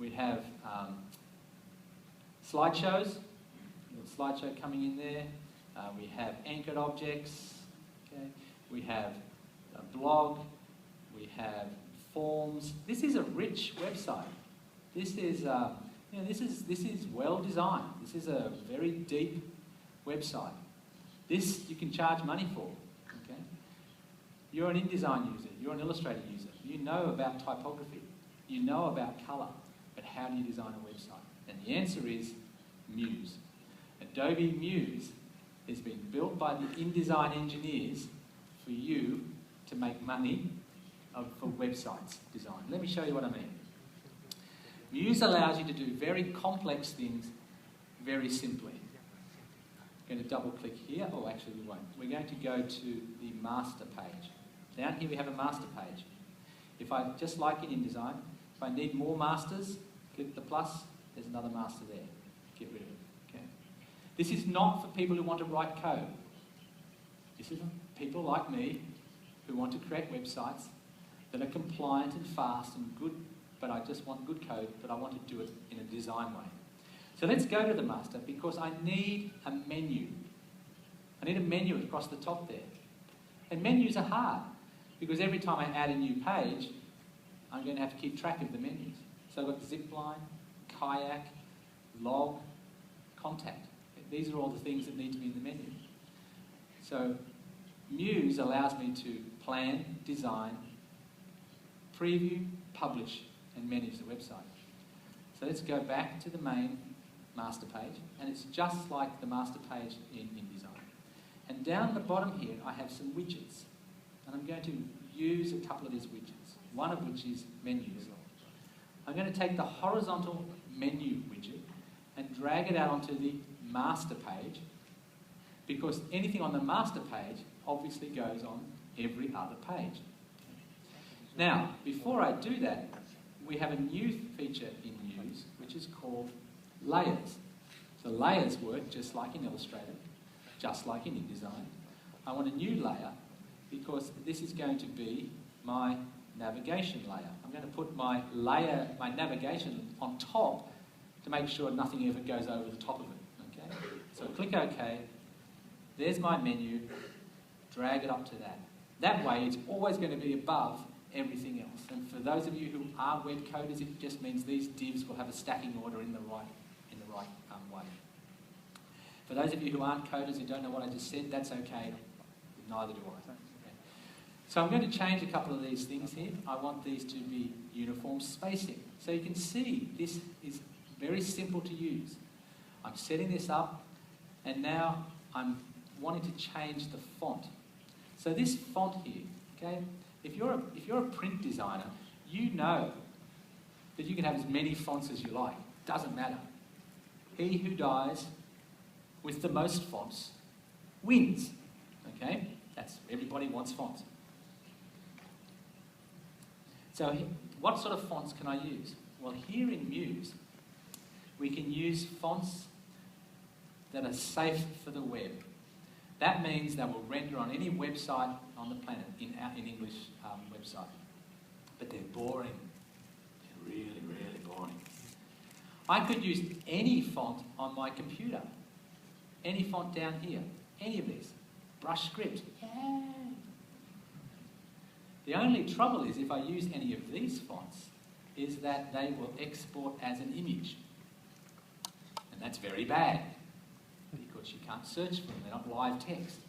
We have slideshows, a little slideshow coming in there. We have anchored objects. Okay. We have a blog. We have forms. This is a rich website. This is, this is well designed. This is a very deep website. This you can charge money for. Okay. You're an InDesign user. You're an Illustrator user. You know about typography. You know about colour. But how do you design a website? And the answer is Muse. Adobe Muse has been built by the InDesign engineers for you to make money for websites design. Let me show you what I mean. Muse allows you to do very complex things very simply. I'm going to double click here. Oh, actually we won't. We're going to go to the master page. Down here we have a master page. If I, just like in InDesign, if I need more masters, click the plus, there's another master there. Get rid of it. Okay. This is not for people who want to write code. This is for people like me who want to create websites that are compliant and fast and good, but I just want good code, but I want to do it in a design way. So let's go to the master because I need a menu. I need a menu across the top there. And menus are hard because every time I add a new page, I'm going to have to keep track of the menus. So I've got zipline, kayak, log, contact. These are all the things that need to be in the menu. So Muse allows me to plan, design, preview, publish, and manage the website. So let's go back to the main master page, and it's just like the master page in InDesign. And down the bottom here, I have some widgets, and I'm going to use a couple of these widgets, one of which is menus. I'm going to take the horizontal menu widget and drag it out onto the master page, because anything on the master page obviously goes on every other page. Now, before I do that, we have a new feature in Muse, which is called layers. So layers work just like in Illustrator, just like in InDesign. I want a new layer because this is going to be my navigation layer. I'm going to put my layer, my navigation on top to make sure nothing ever goes over the top of it. Okay? So click OK. There's my menu. Drag it up to that. That way it's always going to be above everything else. And for those of you who are web coders, it just means these divs will have a stacking order in the right way. For those of you who aren't coders who don't know what I just said, that's okay. Neither do I. Okay. So I'm going to change a couple of these things here. I want these to be uniform spacing. So you can see this is very simple to use. I'm setting this up, and now I'm wanting to change the font. So this font here, okay, if you're a print designer, you know that you can have as many fonts as you like. Doesn't matter. He who dies with the most fonts wins. Okay? Everybody wants fonts. So what sort of fonts can I use? Well, here in Muse, we can use fonts that are safe for the web. That means they will render on any website on the planet, in English website. But they're boring. They're really, really boring. I could use any font on my computer. Any font down here. Any of these. Brush script. Yay! The only trouble is if I use any of these fonts is that they will export as an image. And that's very bad because you can't search for them. They're not live text.